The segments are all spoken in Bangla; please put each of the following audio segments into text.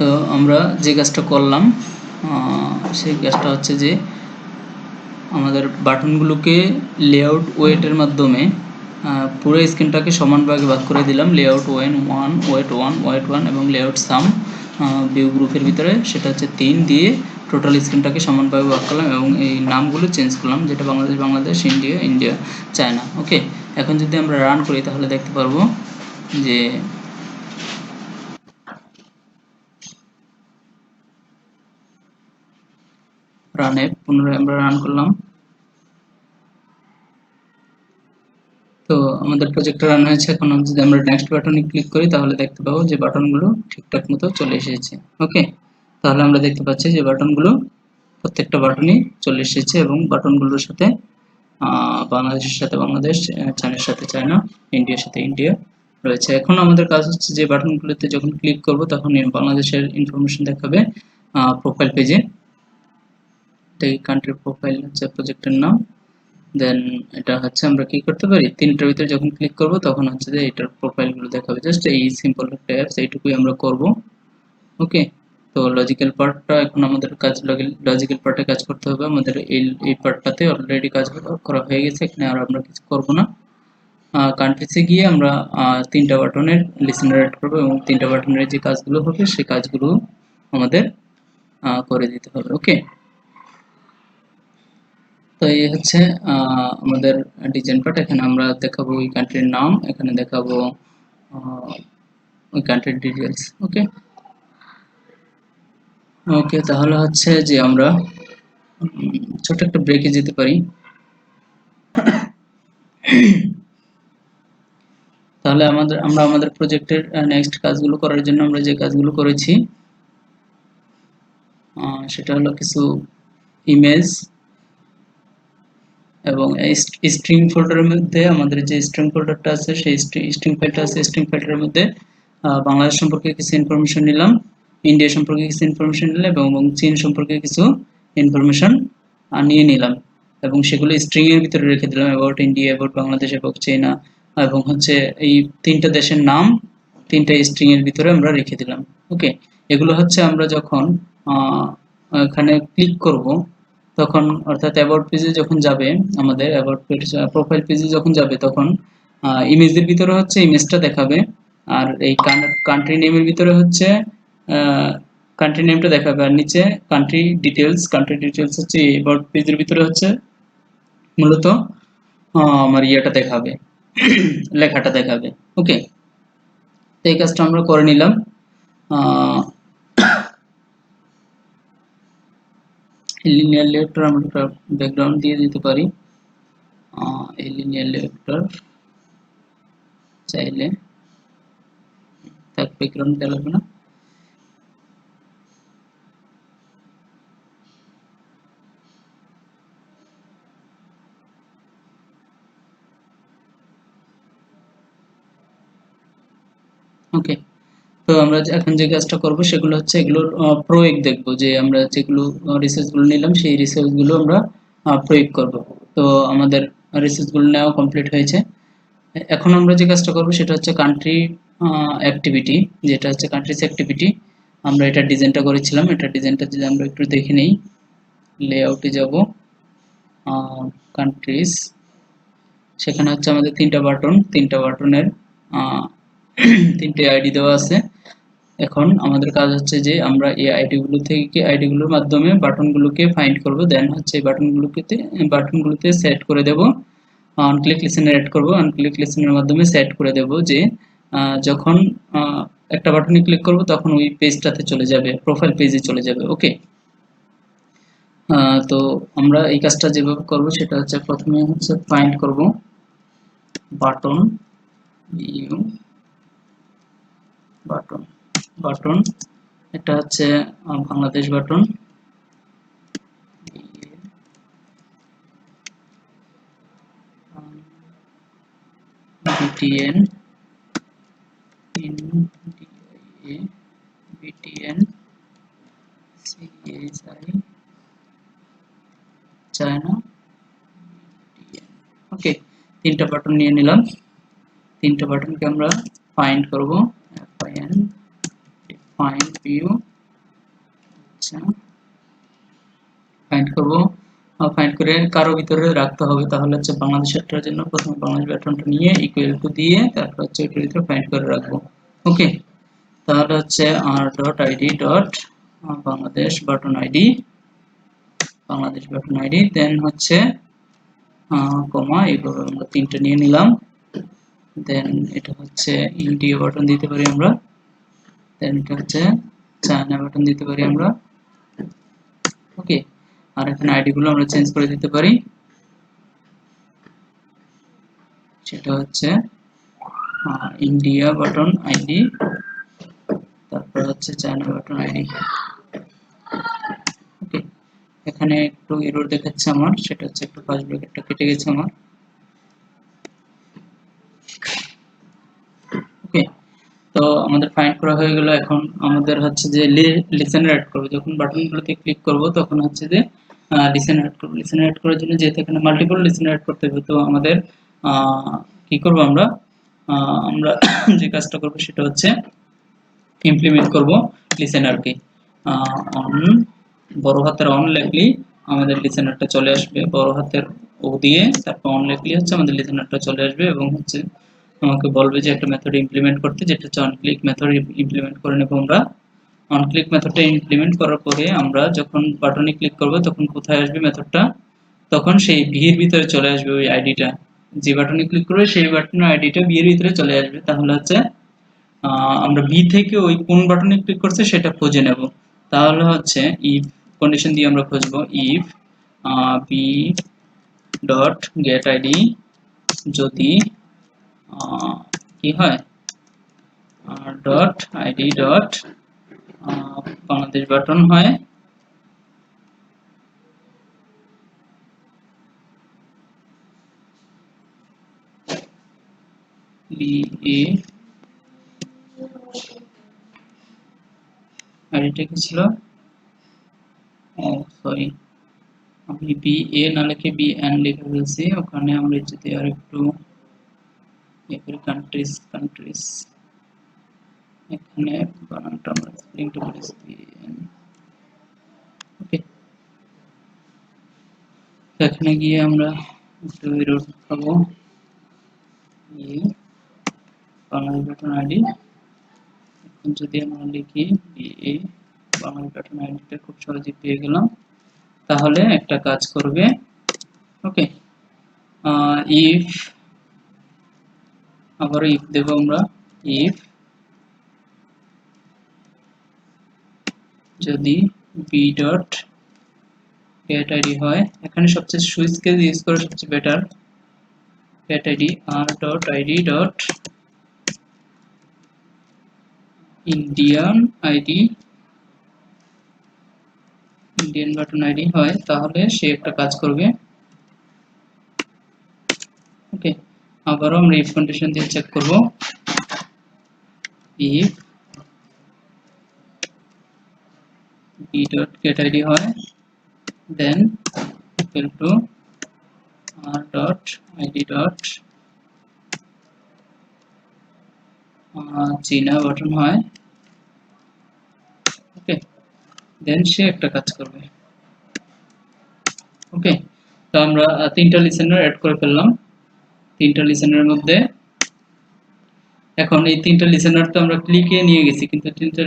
তো আমরা যে কাজটা করলাম সেই কাজটা হচ্ছে যে আমাদের বাটনগুলোকে লেআউট ওয়েটের মাধ্যমে পুরো স্ক্রিনটাকে সমান ভাগে ভাগ করে দিলাম। লেআউট ওয়েট 1 এবং লেআউট সাম ভিউ গ্রুপের ভিতরে সেটা হচ্ছে 3 দিয়ে টোটাল স্ক্রিনটাকে সমানভাবে ভাগ করলাম এবং এই নামগুলো চেঞ্জ করলাম, যেটা বাংলাদেশ, ইন্ডিয়া, চায়না। ওকে, এখন যদি আমরা রান করি তাহলে দেখতে পারবো যে পুনরায় আমরা রান করলাম। তো আমাদের প্রজেক্টটা রান হয়েছে। এখন যদি আমরা নেক্সট বাটনে ক্লিক করি তাহলে দেখতে পাবো যে বাটনগুলো ঠিকঠাক মতো চলে এসেছে। ওকে, তাহলে আমরা দেখতে পাচ্ছি যে বাটনগুলো প্রত্যেকটা বাটনই চলে এসেছে এবং বাটনগুলোর সাথে বাংলাদেশের সাথে বাংলাদেশ, চায়নার সাথে চায়না, ইন্ডিয়ার সাথে ইন্ডিয়া রয়েছে। এখন আমাদের কাজ হচ্ছে যে বাটনগুলোতে যখন ক্লিক করব তখন বাংলাদেশের ইনফরমেশন দেখাবে প্রোফাইল পেজে। এই কান্ট্রি প্রোফাইল হচ্ছে প্রজেক্টের নাম। দেন এটা হচ্ছে আমরা কি করতে পারি, তিনটার ভিতরে যখন ক্লিক করব তখন হচ্ছে যে এটার প্রোফাইলগুলো দেখাবে। জাস্ট এই সিম্পল একটা অ্যাপস, এইটুকুই আমরা করব। ওকে, তো লজিক্যাল পার্টটা এখন আমাদের কাজ, লজিক্যাল পার্টে কাজ করতে হবে আমাদের। এই পার্টটাতে অলরেডি কাজ করা হয়ে গেছে, এখানে আর আমরা কিছু করব না। কান্ট্রিজে গিয়ে আমরা তিনটা বাটনের লিসেনার অ্যাড করবো এবং তিনটা বাটনের যে কাজগুলো হবে সেই কাজগুলো আমাদের করে দিতে হবে। ওকে, তো এই হচ্ছে আমাদের ডিজাইন পার্ট। এখানে আমরা দেখাবো ওই কান্ট্রির নাম, এখানে দেখাবো ওই কান্ট্রির ডিটেলস। ওকে ওকে, তাহলে হচ্ছে যে আমরা ছোট একটা ব্রেকে যেতে পারি। তাহলে আমরা আমাদের প্রজেক্টের নেক্সট কাজগুলো করার জন্য আমরা যে কাজগুলো করেছি সেটা হলো কিছু ইমেজ এবং এই স্ট্রিং ফোল্ডারের মধ্যে আমাদের যে স্ট্রিং ফোল্ডারটা আছে সেই স্ট্রিং ফাইলটা আছে। স্ট্রিং ফাইলটার মধ্যে বাংলাদেশ সম্পর্কে কিছু ইনফরমেশন নিলাম, ইন্ডিয়া সম্পর্কে কিছু ইনফরমেশন নিলাম এবং চীন সম্পর্কে কিছু ইনফরমেশন নিয়ে নিলাম এবং সেগুলো স্ট্রিং এর ভিতরে রেখে দিলাম। About India, about Bangladesh, about China এবং হচ্ছে এই তিনটা দেশের নাম তিনটা স্ট্রিং এর ভিতরে আমরা রেখে দিলাম। ওকে, এগুলো হচ্ছে আমরা যখন এখানে ক্লিক করব তখন, অর্থাৎ অ্যাবাউট পেজে যখন যাবে, আমাদের অ্যাবাউট পেজ প্রোফাইল পেজে যখন যাবে তখন ইমেজের ভিতরে হচ্ছে ইমেজটা দেখাবে আর এই কান্ট্রি নেমের ভিতরে হচ্ছে কান্ট্রি নেমটা দেখাবে আর নিচে কান্ট্রি ডিটেলস হচ্ছে অ্যাবাউট পেজের ভিতরে হচ্ছে মূলত আমার ইয়েটা দেখাবে, লেখাটা দেখাবে। ওকে, তো এই কাজটা আমরা করে নিলাম। লিনিয়ার লেআউটার আমরা একটা ব্যাকগ্রাউন্ড দিয়ে দিতে পারি। এই লিনিয়ার লেআউটার চাইলে তার ব্যাকগ্রাউন্ড দেওয়া লাগবে না। ওকে, তো আমরা এখন যে কাজটা করব সেগুলো হচ্ছে এগুলোর প্রয়োগ দেখব, যে আমরা যেগুলো রিসার্চগুলো নিলাম সেই রিসার্চগুলো আমরা প্রয়োগ করব। তো আমাদের রিসার্চগুলো নেওয়া কমপ্লিট হয়েছে। এখন আমরা যে কাজটা করব সেটা হচ্ছে কান্ট্রি অ্যাক্টিভিটি, যেটা হচ্ছে কান্ট্রিজ অ্যাক্টিভিটি। আমরা এটা ডিজাইনটা করেছিলাম, এটা ডিজাইনটা যদি আমরা একটু দেখে নেই, লেআউটে যাব, কান্ট্রিজ, সেখানে হচ্ছে আমাদের তিনটা বাটনের তিনটে আইডি দেওয়া আছে। এখন আমাদের কাজ হচ্ছে যে আমরা এই আইডিগুলোর মাধ্যমে বাটনগুলোকে ফাইন্ড করব। দেন হচ্ছে এই বাটনগুলোতে সেট করে দেব, অনক্লিক লিসেনার অ্যাড করব। অনক্লিক লিসেনারের মাধ্যমে সেট করে দেব যে যখন একটা বাটনে ক্লিক করব তখন ওই পেজটাতে চলে যাবে, প্রোফাইল পেজে চলে যাবে। ওকে, তো আমরা এই কাজটা যেভাবে করব সেটা হচ্ছে প্রথমে হচ্ছে ফাইন্ড করব বাটন, ইউ বাটন, বাটন এটা হচ্ছে Bangladesh button, BTN, INDIA, BTN, CSI, China, BTN। ওকে, তিনটা বাটন নিয়ে নিলাম। তিনটা বাটনকে আমরা ফাইন্ড করব, FIN, find view আচ্ছা ফাইন্ড করব, ফাইন্ড করে কারো ভিতরে রাখতে হবে, তাহলে হচ্ছে বাংলাদেশেরটার জন্য প্রথমে বাংলাদেশ ব্যাটনটা নিয়ে ইকুয়াল টু দিয়ে তারপর হচ্ছে এটার ভিতরে ফাইন্ড করে রাখবো। ওকে, তাহলে হচ্ছে R dot ID dot Bangladesh button ID, Bangladesh button ID, then হচ্ছে কমা, এইভাবে আমরা তিনটা নিয়ে নিলাম। দেন এটা হচ্ছে ইন্ডিয়া বাটন দিতে পারি আমরা, দেন এটা হচ্ছে চায়না বাটন দিতে পারি আমরা। ওকে, আর এখানে আইডি গুলো আমরা চেঞ্জ করে দিতে পারি, সেটা হচ্ছে ইন্ডিয়া বাটন আইডি, তারপর হচ্ছে চায়না বাটন আইডি। ওকে, এখানে একটু এরর দেখাচ্ছে আমার, সেটা হচ্ছে একটু ফার্স্ট ব্র্যাকেটটা কেটে গেছে আমার। ওকে, তো আমাদের ফাইন্ড করা হয়ে গেল। এখন আমাদের হচ্ছে যে লিসেনার অ্যাড করব, যখন বাটনগুলোতে ক্লিক করব তখন হচ্ছে যে লিসেনার অ্যাড করব। লিসেনার অ্যাড করার জন্য যেহেতু এখানে মাল্টিপল লিসেনার অ্যাড করতে হবে, তো আমাদের কি করব আমরা, আমরা যে কাজটা করব সেটা হচ্ছে ইমপ্লিমেন্ট করব লিসেনারকে। অন, বড় হাতের অন লিখলেই আমাদের লিসেনারটা চলে আসবে, বড় হাতের ও দিয়ে তারপর অন লিখলেই হচ্ছে আমাদের লিসেনারটা চলে আসবে, এবং হচ্ছে আমাকে বলবে যে একটা মেথড ইমপ্লিমেন্ট করতে, যেটা হচ্ছে অন ক্লিক মেথড ইমপ্লিমেন্ট করে নেব আমরা। অন ক্লিক মেথডটা ইমপ্লিমেন্ট করার পরে আমরা যখন বাটনে ক্লিক করব তখন কোথায় আসবে মেথডটা, তখন সেই ভির ভিতরে চলে আসবে ওই আইডিটা, যে বাটনে ক্লিক করবে সেই বাটনের আইডিটা ভির ভিতরে চলে আসবে। তাহলে হচ্ছে আমরা বি থেকে ওই কোন বাটনে ক্লিক করছে সেটা খুঁজে নেব। তাহলে হচ্ছে ইফ কন্ডিশন দিয়ে আমরা খুঁজবো, if B dot get ID যদি কি হয় dot ID dot Bangladesh button হয়, বি এ আইডিটা কি ছিল, ও সরি আমি বি এ না লিখে বি এন লিখে ফেলছি, ওখানে আমরা যদি আর একটু কান্ট্রিজ কান্ট্রিজ এখানে বানানটা আমরা স্পেলিংটা করেছি। ওকে, এখানে গিয়ে আমরা একটু এরর পাবো, বাংলাদেশ বাটন আইডি। এখন যদি আমরা লিখি বিএ বাংলাদেশ বাটন আইডিটা খুব সহজে পেয়ে গেলাম, তাহলে একটা কাজ করবে। ওকে, ইফ, আবার ইফ দেব আমরা, ইফ যদি বি ডট গেট আইডি হয়, এখানে সবচেয়ে সুইচ কেস ইউজ করা সবচেয়ে better, get ID R dot ID dot Indian ID, Indian button ID হয়, তাহলে সে একটা কাজ করবে। ওকে, আবারও আমরা ইফ কন্ডিশন দিয়ে চেক করব, if B dot get ID হয়, then equal to R dot ID dot চীনা বাটন হয়। ওকে, দেন সে একটা কাজ করবে। ওকে, তো আমরা তিনটা লিসেনার অ্যাড করে ফেললাম। তিনটা লিসেনারের মধ্যে এখন এই তিনটা লিসেনার তো আমরা ক্লিকে নিয়ে গেছি, কিন্তু তিনটা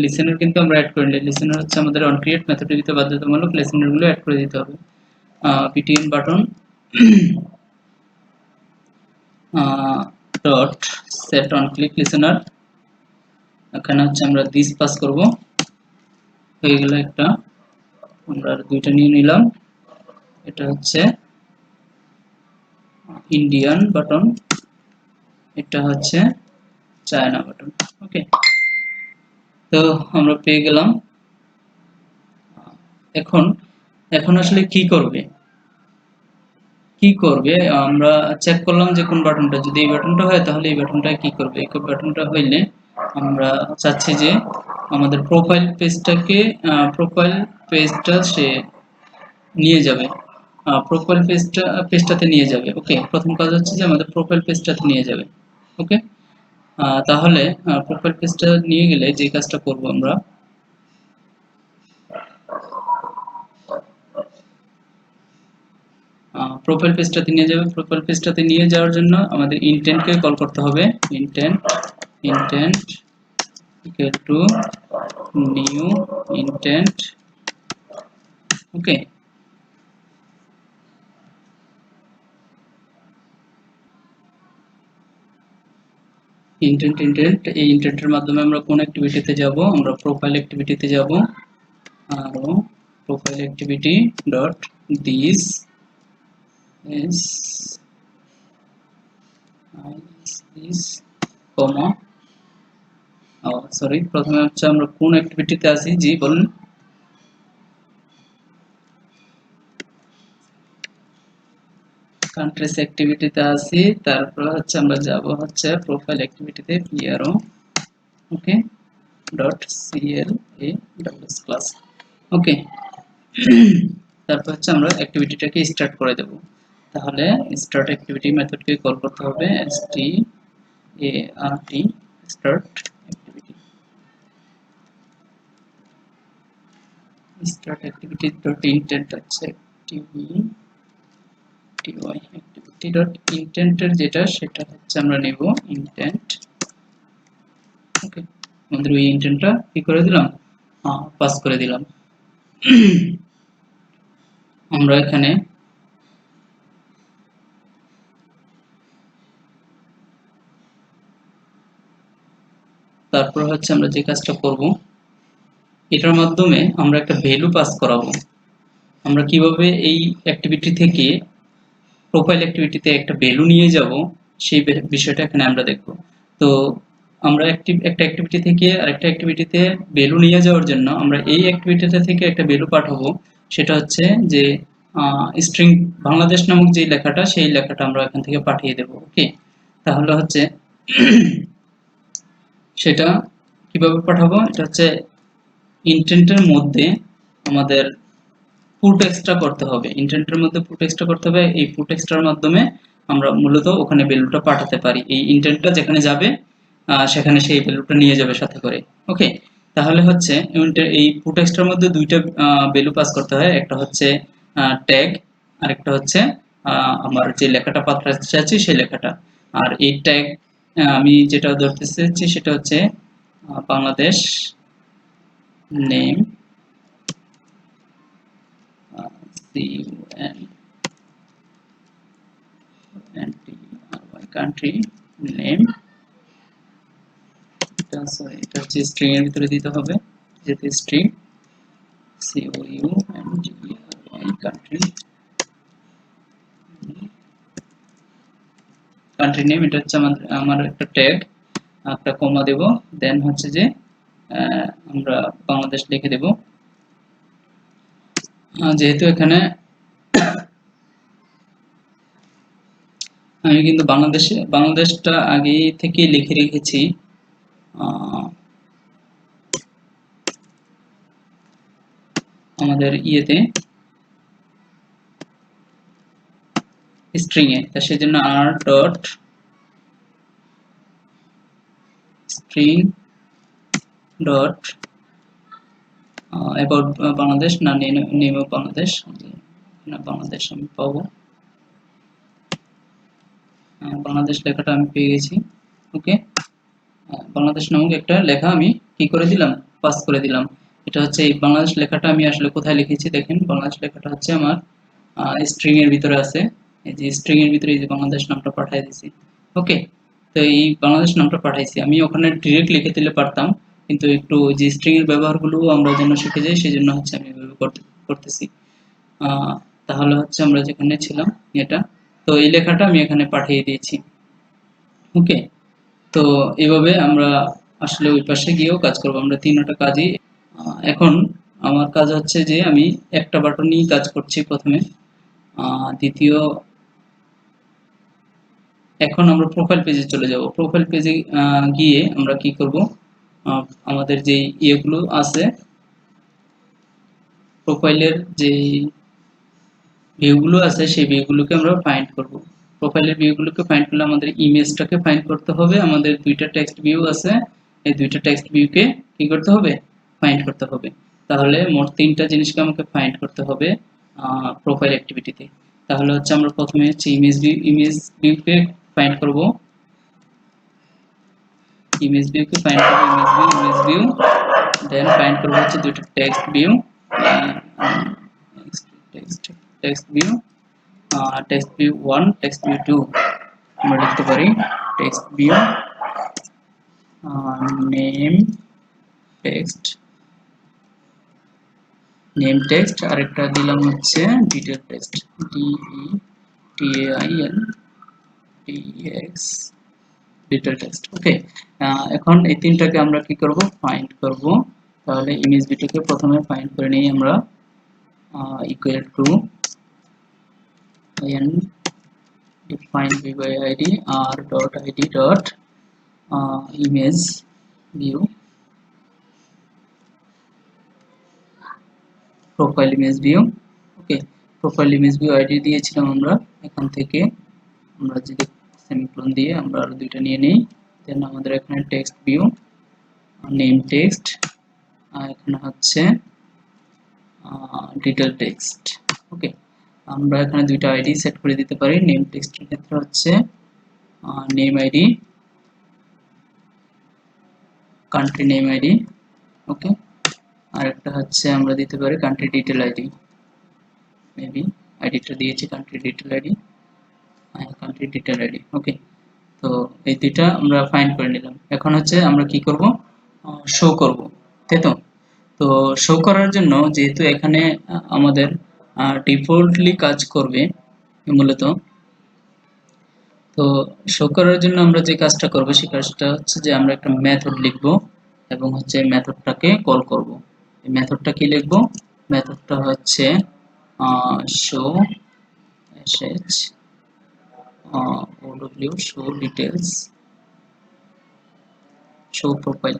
লিসেনার কিন্তু আমরা অ্যাড করিনি। লিসেনার হচ্ছে আমাদের অন ক্রিয়েট মেথডের ভিতরে বাধ্যতামূলক লিসেনার গুলো অ্যাড করে দিতে হবে। PTN button dot set on click listener, এখানে হচ্ছে আমরা দিস পাস করব, হয়ে গেল একটা, আমরা দুইটা নিয়ে নিলাম, এটা হচ্ছে ইন্ডিয়ান বাটন, এটা হচ্ছে চায়না বাটন। ওকে, তো আমরা পেয়ে গেলাম। এখন এখন আসলে কি করবে, কি করবে আমরা চেক করলাম যে কোন বাটনটা, যদি এই বাটনটা হয় তাহলে এই বাটনটা কি করবে, এই বাটনটা হইলে আমরা চাচ্ছি যে আমাদের প্রোফাইল পেজটা সে নিয়ে যাবে, প্রোফাইল পেজটাতে নিয়ে যাবে। ওকে, প্রথম কাজ হচ্ছে যে আমাদের প্রোফাইল পেজটাতে নিয়ে যাবে। ওকে, তাহলে প্রোফাইল পেজটা নিয়ে গেলে যে কাজটা করব আমরা, প্রোফাইল পেজটাতে নিয়ে যাবে। প্রোফাইল পেজটাতে নিয়ে যাওয়ার জন্য আমাদের ইনটেন্টকে কল করতে হবে। Intent equal to new intent. Okay, intent এই ইনটেন্টের মাধ্যমে আমরা কোন অ্যাক্টিভিটিতে যাব? আমরা প্রোফাইল অ্যাক্টিভিটিতে যাব। আর profile activity dot this is this comma, sorry, প্রথমে হচ্ছে আমরা কোন অ্যাক্টিভিটিতে আছি? জি বলুন। কান্ট্রিজ অ্যাক্টিভিটিতে আছি, তারপর হচ্ছে আমরা যাব হচ্ছে প্রোফাইল অ্যাক্টিভিটিতে pro, ওকে, ডট cla ক্লাস। ওকে, তারপর হচ্ছে আমরা অ্যাক্টিভিটিটাকে স্টার্ট করে দেব। তাহলে স্টার্ট অ্যাক্টিভিটি মেথডকে কল করতে হবে start start activity. Start activity dot intent হচ্ছে activity ডট ইনটেন্টের যেটা সেটা হচ্ছে আমরা নেব ইনটেন্ট। ওকে, আমাদের ওই ইনটেন্টটা কি করে দিলাম? পাস করে দিলাম। আমরা এখানে তারপর হচ্ছে আমরা যে কাজটা করব, এটার মাধ্যমে আমরা একটা ভ্যালু পাস করাবো। আমরা কিভাবে এই অ্যাক্টিভিটি থেকে প্রোফাইল অ্যাক্টিভিটিতে একটা ভ্যালু নিয়ে যাব সেই বিষয়টা এখানে আমরা দেখব। তো আমরা একটা অ্যাক্টিভিটি থেকে আরেকটা অ্যাক্টিভিটিতে ভ্যালু নিয়ে যাওয়ার জন্য আমরা এই অ্যাক্টিভিটিটা থেকে একটা ভ্যালু পাঠাবো। সেটা হচ্ছে যে স্ট্রিং বাংলাদেশ নামক যে লেখাটা, সেই লেখাটা আমরা এখান থেকে পাঠিয়ে দেব। ওকে, তাহলে হচ্ছে সেটা কিভাবে পাঠাবো? এটা হচ্ছে ইনটেন্টের মধ্যে আমাদের পুট এক্সট্রা করতে হবে। ইনটেন্টের মধ্যে পুট এক্সট্রা করতে হবে। এই পুট এক্সট্রার মাধ্যমে আমরা মূলত ওখানে ভ্যালুটা পাঠাতে পারি। এই ইনটেন্টটা যেখানে যাবে সেখানে সেই ভ্যালুটা নিয়ে যাবে সাথে করে। ওকে, তাহলে হচ্ছে এই পুট এক্সট্রার মধ্যে দুইটা ভ্যালু পাস করতে হয়। একটা হচ্ছে ট্যাগ, আর একটা হচ্ছে আমার যে লেখাটা পাঠাতে চাচ্ছি সেই লেখাটা। আর এই ট্যাগ আমি যেটা ধরতে চাচ্ছি সেটা হচ্ছে বাংলাদেশ নেম, country name, এটা হচ্ছে স্ট্রিং এর ভিতরে দিতে হবে, যেহেতু স্ট্রিং country নেম, এটা হচ্ছে আমার একটা ট্যাগ, একটা কমা দেব, দেন হচ্ছে যে আমরা বাংলাদেশ লিখে দেব। যেহেতু এখানে আমি কিন্তু বাংলাদেশটা আগে থেকে লিখে রেখেছি আমাদের ইয়েতে স্ট্রিং এ, তা সেজন্য r dot string dot about Bangladesh, না নেম অফ বাংলাদেশ, না বাংলাদেশ আমি পাবো, বাংলাদেশ লেখাটা আমি পেয়ে গেছি। ওকে, বাংলাদেশ নামক একটা লেখা আমি কি করে দিলাম? পাস করে দিলাম। এটা হচ্ছে এই বাংলাদেশ লেখাটা আমি আসলে কোথায় লিখেছি দেখেন, বাংলাদেশ লেখাটা হচ্ছে আমার স্ট্রিং এর ভিতরে আছে। এই যে স্ট্রিং এর ভিতরে এই যে বাংলাদেশ নামটা পাঠিয়ে দিয়েছি। ওকে, তো এই বাংলাদেশ নামটা পাঠাইছি, আমি ওখানে ডিরেক্ট লিখে দিলে পারতাম, কিন্তু একটু যে স্ট্রিং এর ব্যবহারগুলো আমরা যেন শিখে যাই সেজন্য হচ্ছে আমি এভাবে করতেছি। তাহলে হচ্ছে আমরা যেখানে ছিলাম এটা, তো এই লেখাটা আমি এখানে পাঠিয়ে দিয়েছি। ওকে, তো এভাবে আমরা আসলে ওই পাশে গিয়েও কাজ করবো। আমরা তিনটা কাজই এখন আমার কাজ হচ্ছে যে আমি একটা বাটন নিয়ে কাজ করছি প্রথমে। দ্বিতীয়, এখন আমরা প্রোফাইল পেজে চলে যাব। প্রোফাইল পেজে গিয়ে আমরা কি করব? আমাদের যে ইয়েগুলো আছে, প্রোফাইলের যে ভিউগুলো আছে সেই ভিউগুলোকে আমরা ফাইন্ড করব। প্রোফাইলের ভিউগুলোকে ফাইন্ড করলে আমাদের ইমেজটাকে ফাইন্ড করতে হবে। আমাদের দুইটা টেক্সট ভিউ আছে, এই দুইটা টেক্সট ভিউকে কি করতে হবে? ফাইন্ড করতে হবে। তাহলে মোট তিনটা জিনিসকে আমাকে ফাইন্ড করতে হবে প্রোফাইল অ্যাক্টিভিটিতে। তাহলে হচ্ছে আমরা প্রথমে হচ্ছে ইমেজ ভিউকে ফাইন্ড করব, ইমেজ ভিউ দেন ফাইন্ড করব হচ্ছে দুটো text view, text view, text view 1, text view 2 আমরা লিখতে পারি টেক্সট ভিউ নেম টেক্সট, আরেকটা দিলাম হচ্ছে detail text, DETAIL detail text. Okay, এখন এই তিনটাকে আমরা কি করব, ফাইন্ড করব। তাহলে ইমেজ ভিউটাকে প্রথমে ফাইন্ড করে নিই আমরা, equal to and define view by id r dot id dot image view profile image view। Okay, profile image view ID দিয়েছিলাম আমরা, এখান থেকে আমরা যদি সেমিকোলন দিয়ে আমরা আরো দুইটা নিয়ে নেই, দেন আমাদের এখানে টেক্সট ভিউ নেম টেক্সট, এখানে হচ্ছে ডিটেল টেক্সট। ওকে, আমরা এখানে দুইটা আইডি সেট করে দিতে পারি, নেম টেক্সটের ক্ষেত্রে হচ্ছে name ID, country name ID. Okay, আর একটা হচ্ছে আমরা দিতে পারি কান্ট্রি ডিটেল আইডি, মেবি আইডিটা দিয়েছি কান্ট্রি ডিটেল আইডি, ওকে, তো এই দুইটা আমরা ফাইন্ড করে নিলাম। এখন হচ্ছে আমরা কি করব, শো করব, তাই তো। তো শো করার জন্য যেহেতু এখানে আমাদের ডিফল্টলি কাজ করবে মূলত, তো শো করার জন্য আমরা যে কাজটা করব সেই কাজটা হচ্ছে যে আমরা একটা মেথড লিখব এবং হচ্ছে মেথডটাকে কল করব। এই মেথডটা কি লিখব, মেথডটা হচ্ছে show sh ow show details show profile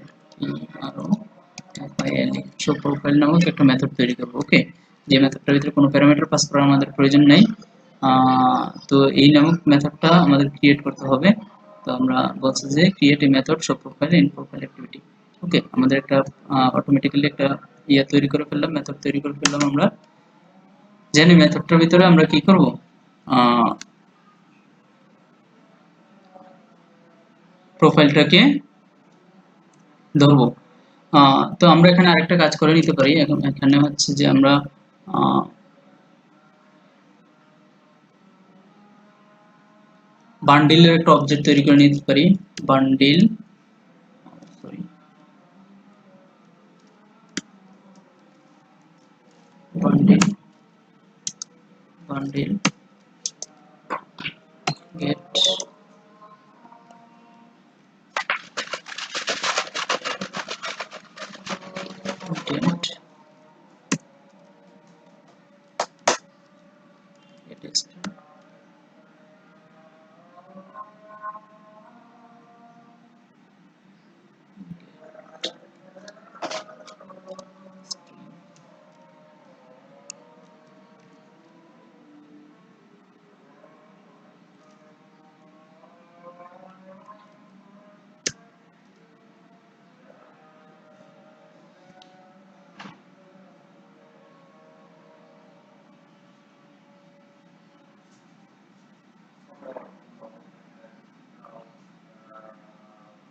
show profile নামক একটা মেথড তৈরি করব। ওকে, যে মেথডটার ভিতরে কোনো প্যারামিটার পাস করার আমাদের প্রয়োজন নেই, তো এই নামক মেথডটা আমাদের ক্রিয়েট করতে হবে। তো আমরা বলছি যে create a method show profile in profile activity. Okay, আমাদের একটা অটোমেটিক্যালি একটা তৈরি করে ফেললাম, মেথড তৈরি করে ফেললাম আমরা। জানি মেথডটার ভিতরে আমরা কি করব, প্রোফাইলটাকে ধরবো। তো আমরা এখানে আরেকটা কাজ করে নিতে পারি, এখন এখানে হচ্ছে যে আমরা বান্ডিলের একটা অবজেক্ট তৈরি করে নিতে পারি, bundle get content get extra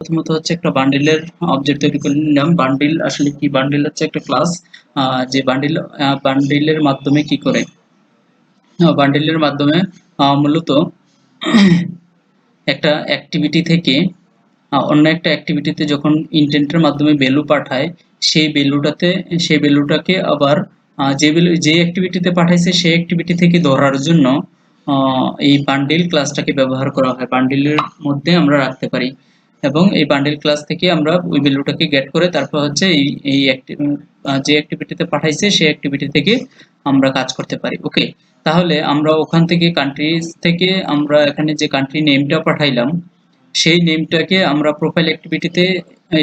প্রথমত হচ্ছে একটা বান্ডিলের অবজেক্ট তৈরি করে নিলাম। বান্ডিল আসলে কি, বান্ডিল হচ্ছে একটা ক্লাস, যে বান্ডিলের মাধ্যমে কি করে, বান্ডিলের মাধ্যমে মূলত একটা অ্যাক্টিভিটি থেকে অন্য একটা অ্যাক্টিভিটিতে যখন ইন্টেন্টের মাধ্যমে ভ্যালু পাঠায়, সেই ভ্যালুটাকে আবার যে অ্যাক্টিভিটিতে পাঠাইছে সেই অ্যাক্টিভিটি থেকে ধরার জন্য এই বান্ডিল ক্লাসটাকে ব্যবহার করা হয়, বান্ডিলের মধ্যে আমরা রাখতে পারি এবং এই বান্ডিল ক্লাস থেকে আমরা ওই ভ্যালুটাকে গেট করে তারপর হচ্ছে এই যে অ্যাক্টিভিটিতে পাঠাইছে সেই অ্যাক্টিভিটি থেকে আমরা কাজ করতে পারি। ওকে, তাহলে আমরা ওখান থেকে কান্ট্রিজ থেকে আমরা এখানে যে কান্ট্রি নেমটা পাঠাইলাম সেই নেমটাকে আমরা প্রোফাইল অ্যাক্টিভিটিতে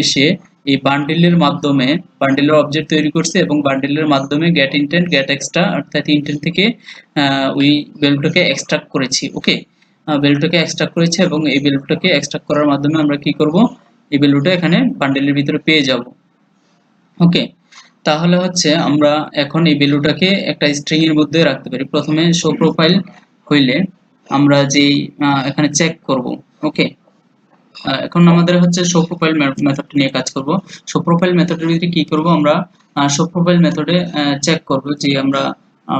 এসে এই বান্ডিলের মাধ্যমে বান্ডিলের অবজেক্ট তৈরি করছি এবং বান্ডিলের মাধ্যমে গেট ইন্টেন্ট গেট এক্সট্রা অর্থাৎ ইন্টেন্ট থেকে ওই ভ্যালুটাকে এক্সট্রাক্ট করেছি। ওকে, ভ্যালুটাকে এক্সট্রাক্ট করেছি এবং এই ভ্যালুটাকে এক্সট্রাক্ট করার মাধ্যমে আমরা কি করব, এই ভ্যালুটা এখানে বান্ডিলের ভিতরে পেয়ে যাব। ওকে, তাহলে হচ্ছে আমরা এখন এই ভ্যালুটাকে একটা স্ট্রিং এর মধ্যে রাখতে পারি। প্রথমে শো প্রোফাইল হইলে আমরা যেই এখানে চেক করব। ওকে, এখন আমাদের হচ্ছে শো প্রোফাইল মেথড নিয়ে কাজ করব। শো প্রোফাইল মেথডের ভিতরে কি করব আমরা, শো প্রোফাইল মেথডে চেক করব যে আমরা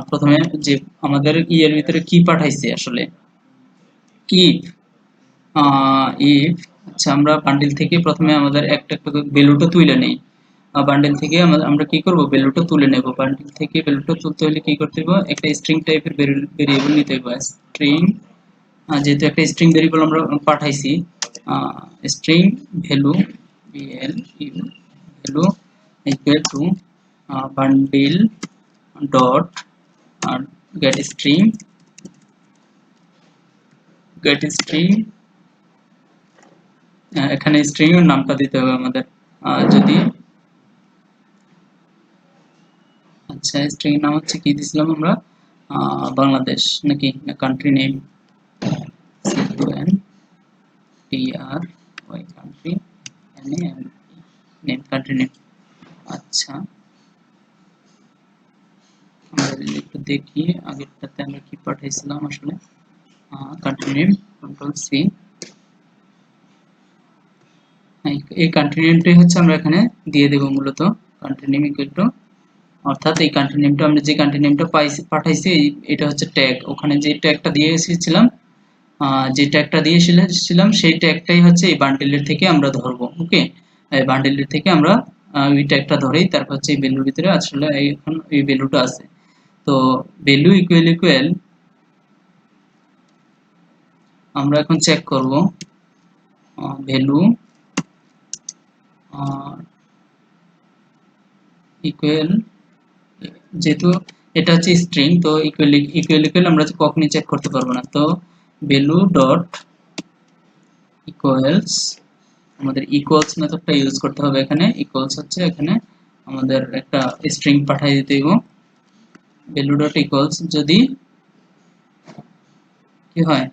প্রথমে যে আমাদের এর ভিতরে কি পাঠাইছে আসলে, ইফ ইফ আচ্ছা, আমরা বান্ডিল থেকে প্রথমে আমাদের একটা একটা ভ্যালুটা তুলে নেই। বান্ডেল থেকে আমরা কি করব, ভ্যালুটা তুলে নেব। বান্ডেল থেকে ভ্যালুটা তুলতে হলে কি করতে হবে, একটা স্ট্রিং টাইপের ভেরিয়েবল নিতে হবে। স্ট্রিং, যেহেতু একটা স্ট্রিং ভেরিয়েবল আমরা পাঠাইছি, string value value value equal to bundle dot gate string এখানে স্ট্রিং এর নামটা দিতে হবে আমাদের। যদি আচ্ছা, স্ট্রিং নাম হচ্ছে কি দিছিলাম আমরা, বাংলাদেশ নাকি country name, CUNTRY country name, country name. আচ্ছা, আমরা যদি একটু দেখি আগেরটাতে আমরা কি পাঠাইছিলাম আসলে, কান্ট্রি নেম, কন্ট্রোল-C। এই কান্ট্রি নেমটাই হচ্ছে আমরা এখানে দিয়ে দেব মূলত। কান্ট্রি নেম ইকুয়াল টু, অর্থাৎ এই কান্ট্রি নেমটা আমরা যে কান্ট্রি নেমটা পাঠাইছি এটা হচ্ছে ট্যাগ। ওখানে যে ট্যাগটা দিয়ে এসেছিলাম, যে ট্যাগটা দিয়েছিলাম সেই ট্যাগটাই হচ্ছে এই বান্ডেলের থেকে আমরা ধরবো। ওকে, এই বান্ডেলের থেকে আমরা ওই ট্যাগটা ধরেই তারপর হচ্ছে এই ভ্যালুর ভিতরে আসলে এখন এই ভ্যালুটা আছে। তো ভ্যালু ইকুয়াল আমরা এখন চেক করব ভ্যালু ইকুয়াল, যেহেতু এটা হচ্ছে স্ট্রিং, তো ইকুয়াল আমরা কখনই চেক করতে পারবো না। তো ভ্যালু ডট ইকুয়ালস, আমাদের ইকুয়ালস মেথডটা ইউজ করতে হবে। এখানে ইকুয়ালস হচ্ছে এখানে আমাদের একটা স্ট্রিং পাঠিয়ে দিতে হবে। ভ্যালু ডট ইকুয়ালস যদি কি হয়,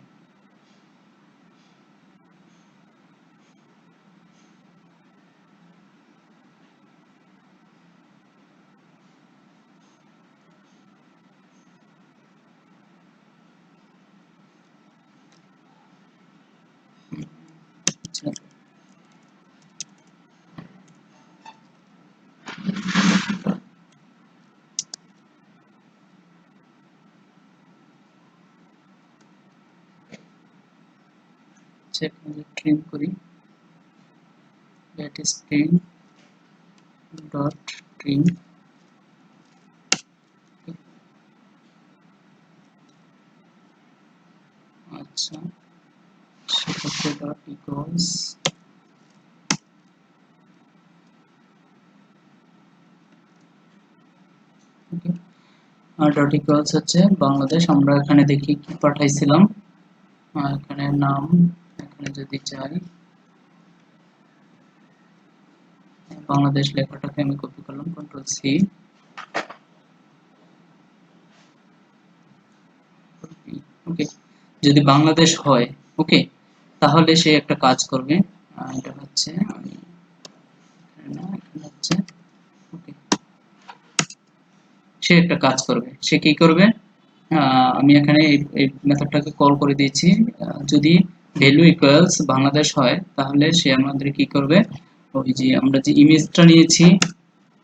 চেক ট্রিম করি, that is trim dot trim. আচ্ছা, সেক্ষেত্রে ডট ইকুয়ালস ডট ইকুয়ালস হচ্ছে বাংলাদেশ। আমরা এখানে দেখি কি পাঠাইছিলাম, এখানে নাম, এখানে যদি চাই বাংলাদেশ লেখাটাকে আমি কপি করলাম, কন্ট্রোল-C, ওকে। যদি বাংলাদেশ হয়, ওকে, তাহলে সে একটা কাজ করবে, এটা হচ্ছে আমি এখানে হচ্ছে, ওকে, সে একটা কাজ করবে। সে কি করবে, আমি এখানে এই মেথডটাকে কল করে দিয়েছি। যদি ভ্যালু ইকুয়ালস বাংলাদেশ হয় তাহলে সে আমাদের কি করবে, ওই যে আমরা যে ইমেজটা নিয়েছি,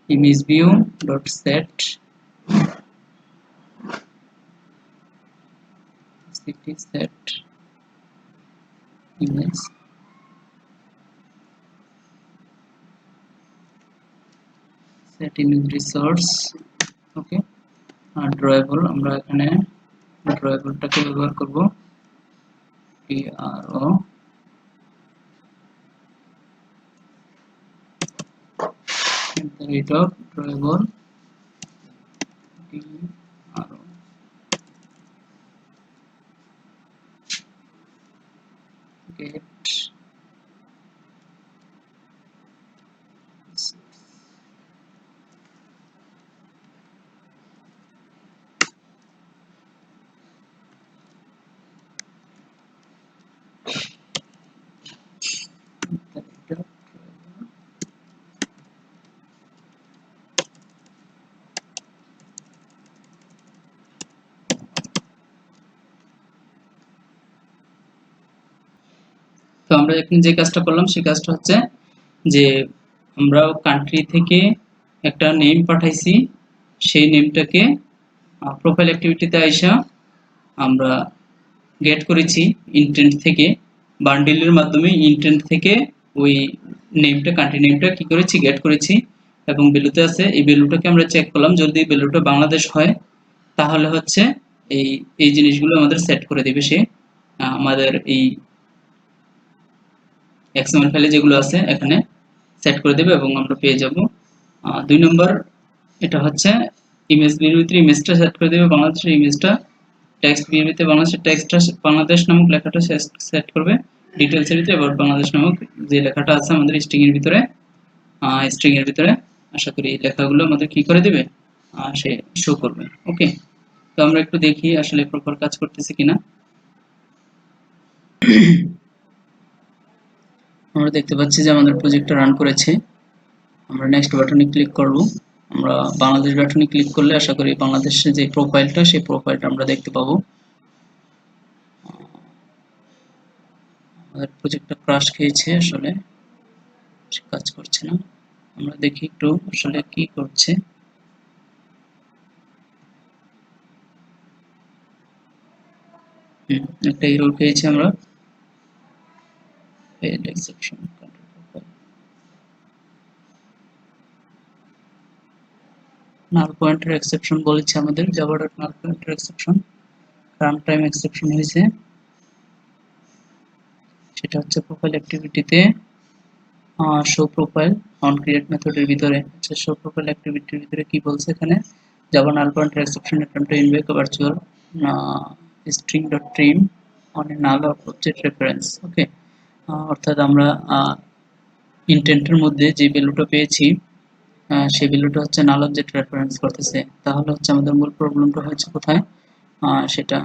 image view dot set set image, set image resource, okay. আর ড্রয়েবল, আমরা এখানে ড্রয়েবলটাকে ব্যবহার করব, DRO rate of drawable DRO get আমরা এখন যে কাজটা করলাম সেই কাজটা হচ্ছে যে আমরা কান্ট্রি থেকে একটা নেম পাঠাইছি, সেই নেমটাকে প্রোফাইল অ্যাক্টিভিটিতে আইসা আমরা গেট করেছি ইন্টেন্ট থেকে, বান্ডিলের মাধ্যমে ইন্টেন্ট থেকে ওই নেমটা, কান্ট্রি নেমটা কি করেছি, গেট করেছি এবং ভ্যালুতে আছে। এই ভ্যালুটাকে আমরা চেক করলাম, যদি ভ্যালুটা বাংলাদেশ হয় তাহলে হচ্ছে এই এই জিনিসগুলো আমাদের সেট করে দেবে সে, আমাদের এই এক্সএমএল ফাইলে যেগুলো আছে এখানে সেট করে দেবে এবং আমরা পেয়ে যাব। 2 নম্বর, এটা হচ্ছে ইমেজ বির ভিতরে ইমেজটা সেট করে দেবে বাংলাদেশের ইমেজটা, টেক্সট বির ভিতরে বাংলাদেশের টেক্সটটা বাংলাদেশ নামক লেখাটা সেট করবে, ডিটেইলস এর ভিতরে এবার বাংলাদেশ নামক যে লেখাটা আছে আমাদের স্ট্রিং এর ভিতরে আশা করি এই লেখাগুলো আমাদের কি করে দেবে, সে শো করবে। ওকে, তো আমরা একটু দেখি আসলে প্রপার কাজ করতেছে কিনা। আমরা দেখতে পাচ্ছি যে আমাদের প্রজেক্টটা রান করেছে। আমরা নেক্সট বাটনে ক্লিক করব। আমরা বাংলাদেশ বাটনে ক্লিক করলে আশা করি বাংলাদেশের যে প্রোফাইলটা সেই প্রোফাইলটা আমরা দেখতে পাবো। আমাদের প্রজেক্টটা ক্রাশ খেয়েছে, আসলে কাজ করছে না। আমরা দেখি একটু আসলে কি করছে। একটা এরর পেয়েছি আমরা, failed exception control profile, null pointer exception বলেছে আমাদের, java.null pointer exception, runtime exception হয়েছে, সেটা হচ্ছে প্রোফাইল অ্যাক্টিভিটিতে শো প্রোফাইল অন ক্রিয়েট মেথডের ভিতরে। আচ্ছা, শো প্রোফাইল অ্যাক্টিভিটির ভিতরে কি বলছে এখানে, java null pointer exception attempt to invoke a virtual string.trim on a null object reference। ওকে, অর্থাৎ আমরা ইন্টেন্টের মধ্যে যে ভ্যালুটা পেয়েছি সেই ভ্যালুটা হচ্ছে নাল অবজেক্ট রেফারেন্স করতেছে। তাহলে হচ্ছে আমাদের মূল প্রবলেমটা হচ্ছে কোথায়, সেটা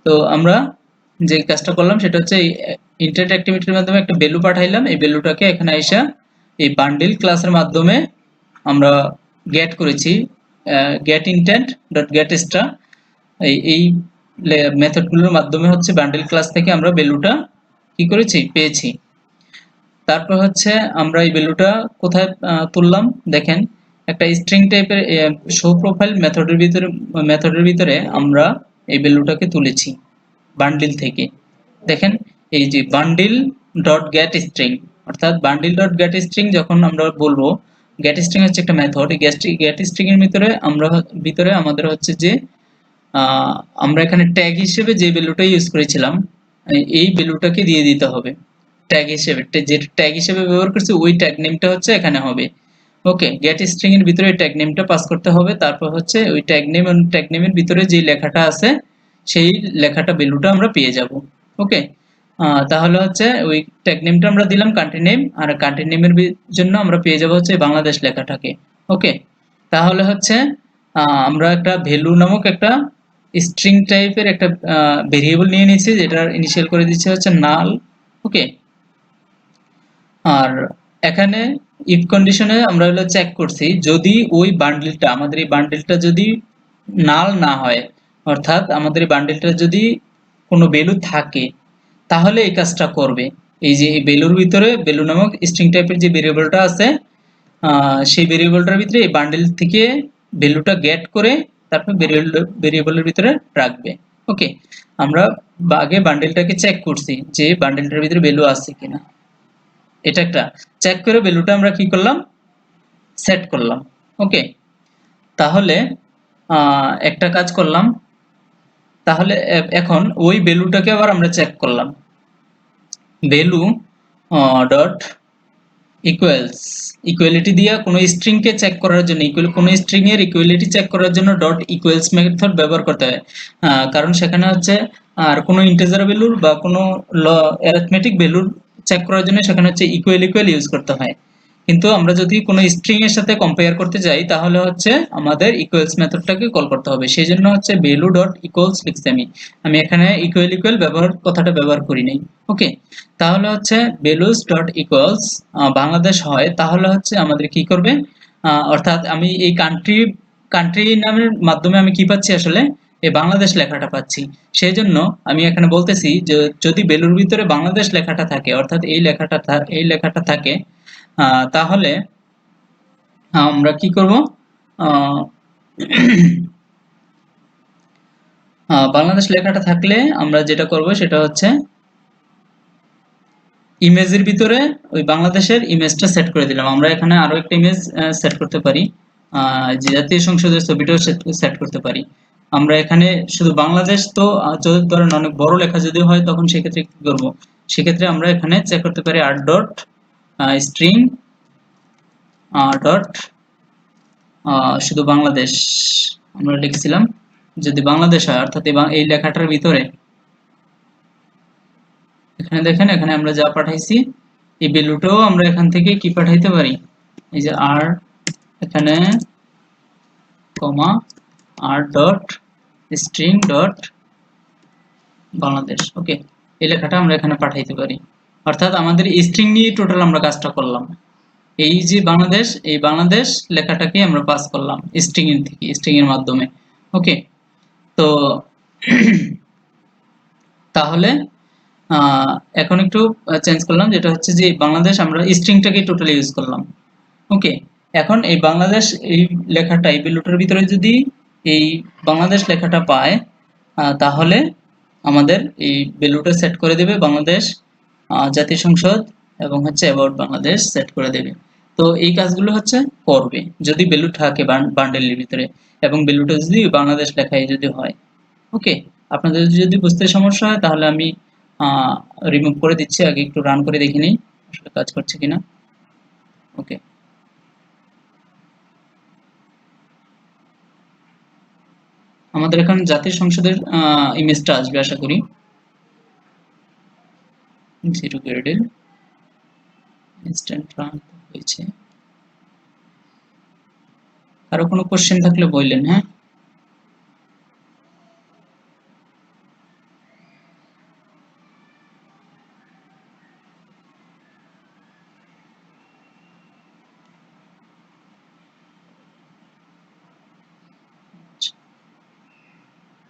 তো আমরা যে কাজটা করলাম সেটা হচ্ছে ইন্টারেক্ট অ্যাক্টিভিটির মাধ্যমে একটা ভ্যালু পাঠাইলাম, এই ভ্যালুটাকে এখানে আইসা এই বান্ডিল ক্লাসের মাধ্যমে আমরা গেট করেছি, get intent dot get star, এই মেথডগুলোর মাধ্যমে হচ্ছে বান্ডিল ক্লাস থেকে আমরা ভ্যালুটা কি করেছি, পেয়েছি। তারপর হচ্ছে আমরা এই ভ্যালুটা কোথায় তুললাম, দেখেন একটা স্ট্রিং টাইপের শো প্রোফাইল মেথডের ভিতরে আমরা এই ভ্যালুটাকে তুলেছি বান্ডিল থেকে। দেখেন এই যে বান্ডিল ডট গেট স্ট্রিং, অর্থাৎ বান্ডিল ডট গেট স্ট্রিং যখন আমরা বলবো, গেট স্ট্রিং হচ্ছে একটা মেথড, এই গেট স্ট্রিং এর ভিতরে আমাদের হচ্ছে যে আমরা এখানে ট্যাগ হিসেবে যে ভ্যালুটা ইউজ করেছিলাম এই ভ্যালুটাকে দিয়ে দিতে হবে ট্যাগ হিসেবে, যে ট্যাগ হিসেবে ব্যবহার করছি ওই ট্যাগ নেমটা হচ্ছে এখানে হবে। ওকে, গেট স্ট্রিং এর ভিতরে ট্যাগ নেমটা পাস করতে হবে, তারপর হচ্ছে ওই ট্যাগ নেম এবং ট্যাগ নেমের ভিতরে যে লেখাটা আছে সেই লেখাটা ভ্যালুটা আমরা পেয়ে যাব। ওকে, তাহলে হচ্ছে ওই ট্যাগ নেমটা আমরা দিলাম কান্ট্রি নেম, আর কান্ট্রি নেমের জন্য আমরা পেয়ে যাব হচ্ছে বাংলাদেশ লেখাটাকে। ওকে, তাহলে হচ্ছে আমরা একটা ভ্যালু নামক একটা স্ট্রিং টাইপের একটা ভেরিয়েবল নিয়ে নিয়েছি, যেটা ইনিশিয়াল করে দিচ্ছে হচ্ছে নাল। ওকে, আর এখানে ইফ কন্ডিশনে আমরা হলো চেক করছি যদি ওই বান্ডেলটা, আমাদের এই বান্ডেলটা যদি নাল না হয়, অর্থাৎ আমাদের এই বান্ডেলটা যদি কোনো ভ্যালু থাকে তাহলে এই কাজটা করবে। এই যে এই ভ্যালুর ভিতরে ভ্যালু নামক স্ট্রিং টাইপের যে ভেরিয়েবলটা আছে সেই ভেরিয়েবলটার ভিতরে এই বান্ডেল থেকে ভ্যালুটা গেট করে তারপর ভেরিয়েবলের ভিতরে রাখবে। ওকে, আমরা আগে বান্ডেলটাকে চেক করছি যে বান্ডেলটার ভিতরে ভ্যালু আছে কিনা। এটা একটা চেক করে ভ্যালুটা আমরা কি করলাম, সেট করলাম। ওকে, তাহলে একটা কাজ করলাম, তাহলে এখন ওই ভ্যালুটাকে আবার আমরা চেক করলাম। ভ্যালু ডট ইকুয়ালস, ইকুয়ালিটি দিয়ে কোনো স্ট্রিং কে চেক করার জন্য, কোনো স্ট্রিং এর ইকুয়ালিটি চেক করার জন্য ডট ইকুয়ালস মেথড ব্যবহার করতে হয়। কারণ সেখানে হচ্ছে আর কোনো ইন্টিজার ভ্যালুর বা কোনো অ্যারিথমেটিক ভ্যালুর চেক করার জন্য সেখানে হচ্ছে ইকুয়াল ইকুয়াল ইউজ করতে হয়। কিন্তু আমরা যদি কোনো স্ট্রিং এর সাথে কম্পেয়ার করতে যাই তাহলে হচ্ছে আমাদের ইকুয়ালস মেথডটাকে কল করতে হবে। সেই জন্য হচ্ছে ভ্যালু ডট ইকুয়ালস লিখছি আমি, এখানে ইকুয়াল ইকুয়াল কথাটা ব্যবহার করি নাই। ওকে, তাহলে হচ্ছে ভ্যালুস ডট ইকুয়ালস বাংলাদেশ হয়, তাহলে হচ্ছে আমাদের কি করবে, অর্থাৎ আমি এই কান্ট্রি নামের মাধ্যমে আমি কি পাচ্ছি আসলে, এই বাংলাদেশ লেখাটা পাচ্ছি। সেই জন্য আমি এখানে বলতেছি যে যদি ভ্যালুর ভিতরে বাংলাদেশ লেখাটা থাকে, অর্থাৎ এই লেখাটা থাকে, তাহলে আমরা কি করব, বাংলাদেশ লেখাটা থাকলে আমরা যেটা করব সেটা হচ্ছে ইমেজের ভিতরে ওই বাংলাদেশের ইমেজটা সেট করে দিলাম। আমরা এখানে আরো একটা ইমেজ সেট করতে পারি, যে জাতীয় সংসদের ছবিটাও সেট করতে পারি। আমরা এখানে শুধু বাংলাদেশ তো যদি ধরেন অনেক বড় লেখা যদি হয় তখন সেক্ষেত্রে কি করব, সেক্ষেত্রে আমরা এখানে চেক করতে পারি আর ডট স্ট্রিং ডট শুধু বাংলাদেশ আমরা লিখছিলাম। যদি বাংলাদেশ হয় অর্থাৎ এই লেখাটার ভিতরে এখানে দেখেন, এখানে আমরা যা পাঠাইছি এই ভ্যালুটাও আমরা এখান থেকে কি পাঠাইতে পারি, এই যে আর এখানে comma R dot string dot Bangladesh. Okay, এই লেখাটা আমরা এখানে পাঠাইতে পারি। অর্থাৎ আমাদের স্ট্রিং নিয়ে টোটাল আমরা কাজটা করলাম। এই যে বাংলাদেশ, এই বাংলাদেশ লেখাটাকে আমরা পাস করলাম স্ট্রিং এর থেকে, স্ট্রিং এর মাধ্যমে। ওকে, তো তাহলে এখন একটু চেঞ্জ করলাম, যেটা হচ্ছে যে বাংলাদেশ আমরা স্ট্রিংটাকে টোটালি ইউজ করলাম। ওকে, এখন এই বাংলাদেশ এই লেখাটা এই ভ্যালুটার ভিতরে যদি এই বাংলাদেশ লেখাটা পায়, তাহলে আমাদের এই ভ্যালুটা সেট করে দেবে বাংলাদেশ জাতীয় সংসদ, এবং হচ্ছে অ্যাবাউট বাংলাদেশ সেট করে দেবে। তো এই কাজগুলো হচ্ছে করবে যদি ভ্যালু থাকে বান্ডেলের ভিতরে, এবং ভ্যালুটা যদি বাংলাদেশ লেখায় যদি হয়। ওকে, আপনাদের যদি বুঝতে সমস্যা হয় তাহলে আমি রিমুভ করে দিচ্ছি, আগে একটু রান করে দেখে নিই আসলে কাজ করছে কিনা। ওকে, আমাদের এখন জাতীয় সংসদের ইমেজটা আসবে আশা করি, 0 গ্রেডের ইনস্ট্যান্ট রান হয়েছে। কারো কোনো কোশ্চেন থাকলে বললেন। হ্যাঁ,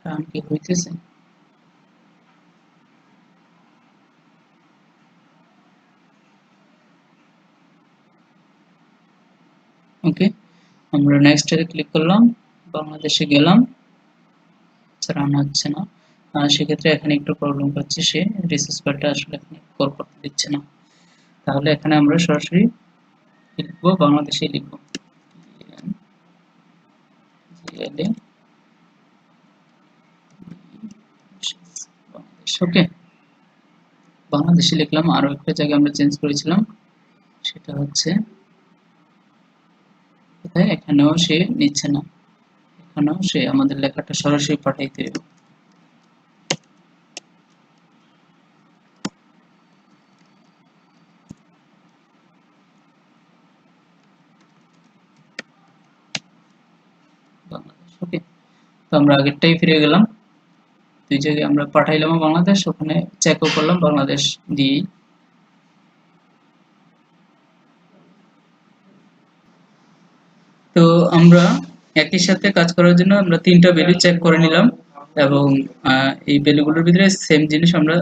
রান কি হইতেছে? ওকে, আমরা নেক্সট এ ক্লিক করলাম, বাংলাদেশে গেলাম, রান হচ্ছে না। সেক্ষেত্রে এখানে একটু প্রবলেম পাচ্ছি, সে রিসোর্স বারটা আসলে এখানে কল করতে দিচ্ছে না। তাহলে এখানে আমরা সরাসরি লিখবো, বাংলাদেশে লিখবো ওকে, বাংলাদেশে লিখলাম। আরো একটা জায়গায় আমরা চেঞ্জ করেছিলাম, সেটা হচ্ছে কোথায়, এখানেও সে নিচ্ছে না, এখানেও সে আমাদের লেখাটা সরাসরি পাঠাইতে হবে। বাংলাদেশ। ওকে, তো আমরা আগেরটাই ফিরে গেলাম, দুই জায়গায় আমরা পাঠাইলাম বাংলাদেশ, ওখানে চেকও করলাম বাংলাদেশ দিয়েই। তো আমরা একই সাথে কাজ করার জন্য আমরা তিনটা ভ্যালু চেক করে নিলাম, এবং এই ভ্যালুগুলোর ভিতরে সেম জিনিস আমরা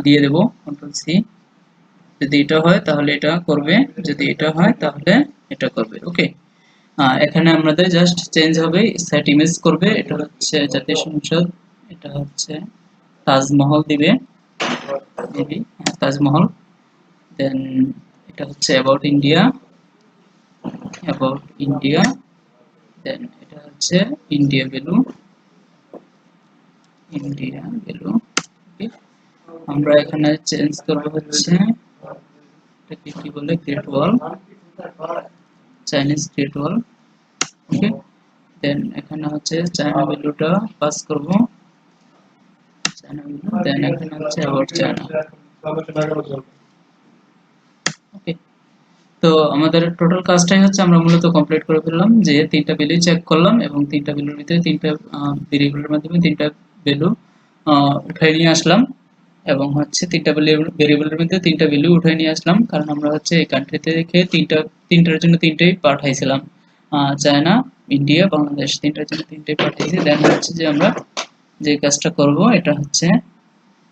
দিয়ে দেব, কন্ট্রোল সি। যদি এটা হয় তাহলে এটা করবে, যদি এটা হয় তাহলে এটা করবে। ওকে, এখানে আমাদের জাস্ট চেঞ্জ হবে, সেট ইমেজ করবে, এটা হচ্ছে জাতীয় সংসদ এটা হচ্ছে তাজমহল দিবে মেবি, তাজমহল। দেন এটা হচ্ছে অ্যাবাউট ইন্ডিয়া। দেন এটা হচ্ছে ইন্ডিয়া ভ্যালু, ইন্ডিয়া ভ্যালু। ওকে, আমরা এখানে চেঞ্জ করব হচ্ছে এটাকে কি বলে, গ্রেট ওয়াল, চাইনিজ গ্রেট ওয়াল। ওকে, দেন এখানে হচ্ছে চায়না ভ্যালুটা পাস করব, চায়না ভ্যালু। দেন এখানে হচ্ছে অ্যাবাউট চায়না। ওকে, তো আমাদের টোটাল কাজটাই হচ্ছে আমরা মূলত কমপ্লিট করে ফেললাম, যে তিনটা ভ্যালু চেক করলাম এবং তিনটা ভ্যালুর ভিতরে তিনটা ভেরিয়েবলের মাধ্যমে তিনটা ভ্যালু উঠাই নিয়ে আসলাম, এবং হচ্ছে তিনটা ভেরিয়েবলের মধ্যে তিনটা ভ্যালু উঠাই নিয়ে আসলাম, কারণ আমরা হচ্ছে এই কান্ট্রিতে রেখে তিনটার জন্য তিনটেই পাঠাইছিলাম, চায়না, ইন্ডিয়া, বাংলাদেশ, তিনটার জন্য তিনটেই পাঠাইছি। দেন হচ্ছে যে আমরা যে কাজটা করব এটা হচ্ছে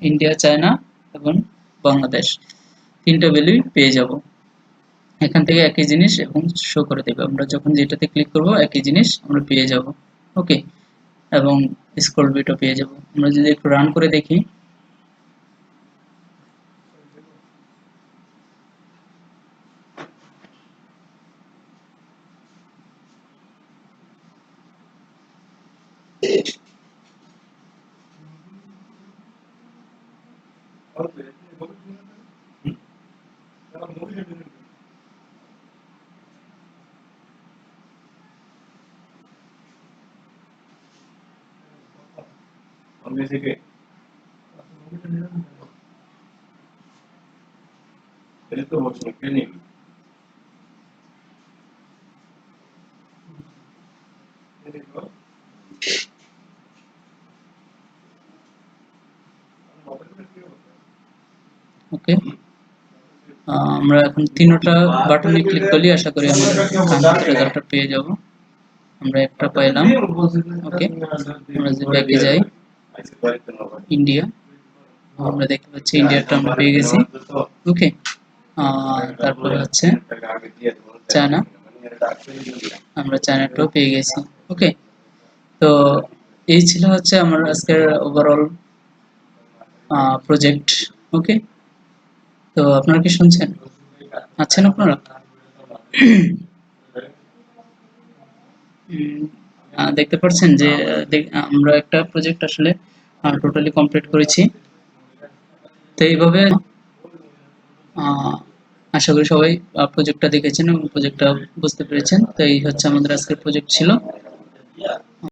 ইন্ডিয়া, চায়না এবং বাংলাদেশ তিনটা ভ্যালুই পেয়ে যাব এখান থেকে, একই জিনিস এবং শো করে দেবে। আমরা যখন যেটাতে ক্লিক করব একই জিনিস আমরা পেয়ে যাব। ওকে, এবং স্ক্রল ভিউটা পেয়ে যাব। আমরা যদি একটু রান করে দেখি, ওকে, আমরা এখন তিনটা বাটনে ক্লিক করলে আশা করি আমাদের কাঙ্ক্ষিত রেজাল্টটা পেয়ে যাব। আমরা একটা পাইলাম। ওকে, আমরা যদি ব্যাকে যাই, ইন্ডিয়া, আমরা দেখতে পাচ্ছি ইন্ডিয়াটা আমরা পেয়ে গেছি। ওকে, তারপরে হচ্ছে চায়না, আমরা চায়নাটাও পেয়ে গেছি। ওকে, তো এই ছিল হচ্ছে আমার আজকের ওভারঅল প্রজেক্ট। ওকে, তো আপনারা কি শুনছেন? আছেন আপনারা? দেখতে পাচ্ছেন যে আমরা একটা প্রজেক্ট আসলে টোটালি কমপ্লিট করেছি। তো এইভাবে আশা করি সবাই প্রজেক্টটা দেখেছেন এবং প্রজেক্টটা বুঝতে পেরেছেন। তো এই হচ্ছে আমাদের আজকের প্রজেক্ট ছিল।